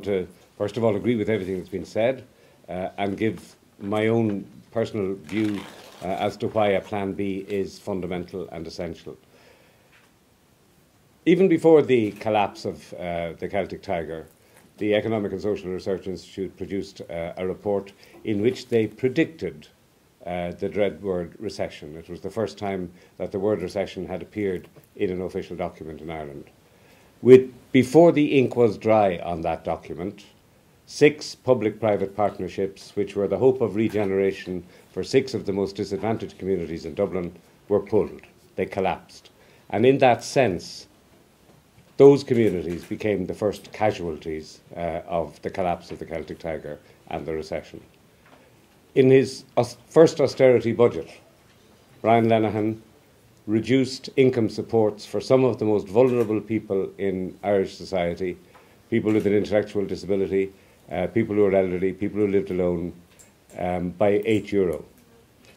To first of all agree with everything that's been said and give my own personal view as to why a Plan B is fundamental and essential. Even before the collapse of the Celtic Tiger, the Economic and Social Research Institute produced a report in which they predicted the dread word recession. It was the first time that the word recession had appeared in an official document in Ireland. Before the ink was dry on that document, 6 public-private partnerships, which were the hope of regeneration for 6 of the most disadvantaged communities in Dublin, were pulled. They collapsed. And in that sense, those communities became the first casualties of the collapse of the Celtic Tiger and the recession. In his first austerity budget, Brian Lenihan reduced income supports for some of the most vulnerable people in Irish society, people with an intellectual disability, people who are elderly, people who lived alone, by €8.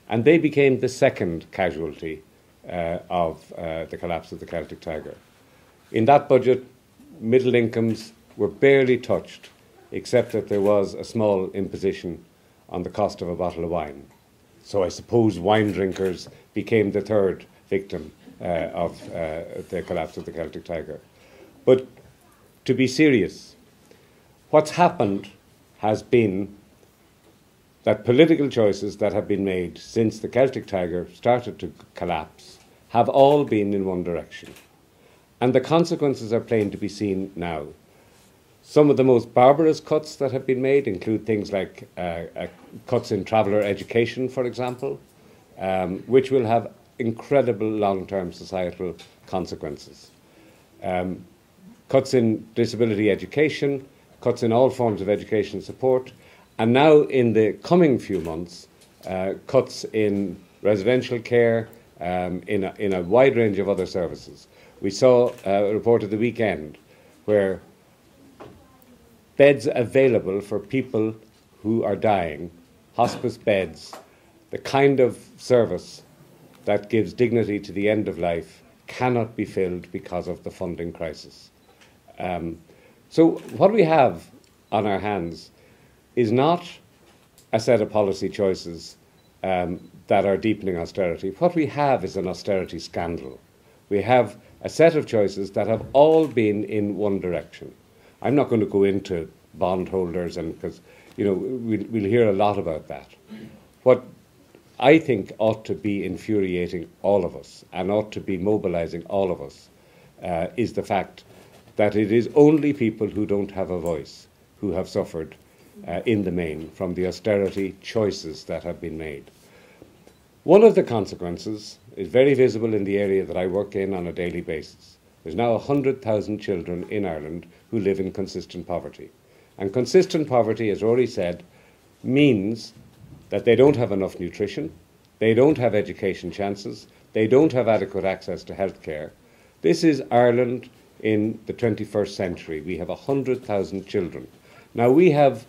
And they became the second casualty of the collapse of the Celtic Tiger. In that budget, middle incomes were barely touched, except that there was a small imposition on the cost of a bottle of wine. So I suppose wine drinkers became the third victim of the collapse of the Celtic Tiger. But to be serious, what's happened has been that political choices that have been made since the Celtic Tiger started to collapse have all been in one direction. And the consequences are plain to be seen now. Some of the most barbarous cuts that have been made include things like cuts in traveller education, for example, which will have incredible long-term societal consequences. Cuts in disability education, cuts in all forms of education support, and now in the coming few months, cuts in residential care, in a wide range of other services. We saw a report at the weekend where beds available for people who are dying, hospice beds, the kind of service that gives dignity to the end of life, cannot be filled because of the funding crisis. So what we have on our hands is not a set of policy choices that are deepening austerity. What we have is an austerity scandal. We have a set of choices that have all been in one direction. I'm not going to go into bondholders, and because we'll hear a lot about that. What I think ought to be infuriating all of us and ought to be mobilising all of us is the fact that it is only people who don't have a voice who have suffered in the main from the austerity choices that have been made. One of the consequences is very visible in the area that I work in on a daily basis. There's now 100,000 children in Ireland who live in consistent poverty. And consistent poverty, as Rory said, means that they don't have enough nutrition, they don't have education chances, they don't have adequate access to health care. This is Ireland in the 21st century. We have 100,000 children. Now, we have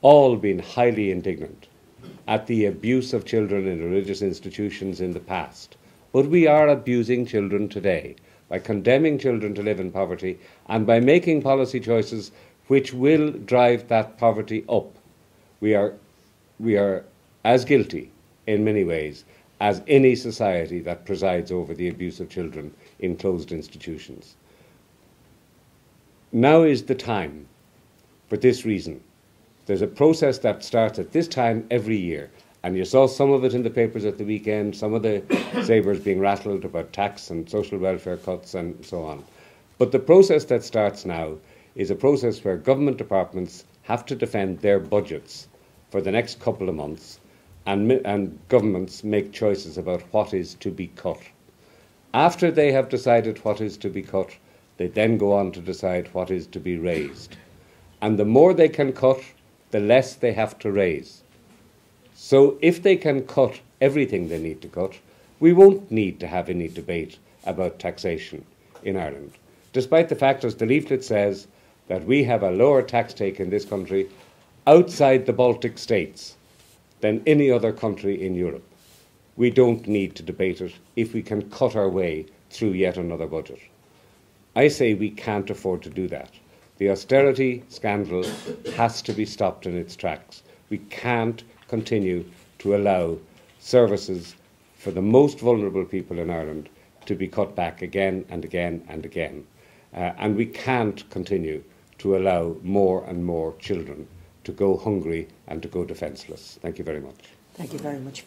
all been highly indignant at the abuse of children in religious institutions in the past. But we are abusing children today by condemning children to live in poverty and by making policy choices which will drive that poverty up. We are as guilty in many ways as any society that presides over the abuse of children in closed institutions. Now is the time for this reason. There's a process that starts at this time every year, and you saw some of it in the papers at the weekend, some of the sabres being rattled about tax and social welfare cuts and so on. But the process that starts now is a process where government departments have to defend their budgets for the next couple of months, and governments make choices about what is to be cut. After they have decided what is to be cut, they then go on to decide what is to be raised. And the more they can cut, the less they have to raise. So if they can cut everything they need to cut, we won't need to have any debate about taxation in Ireland, despite the fact, as the leaflet says, that we have a lower tax take in this country outside the Baltic states than any other country in Europe. We don't need to debate it if we can cut our way through yet another budget. I say we can't afford to do that. The austerity scandal has to be stopped in its tracks. We can't continue to allow services for the most vulnerable people in Ireland to be cut back again and again and again. And we can't continue to allow more and more children to go hungry and to go defenceless. Thank you very much. Thank you very much.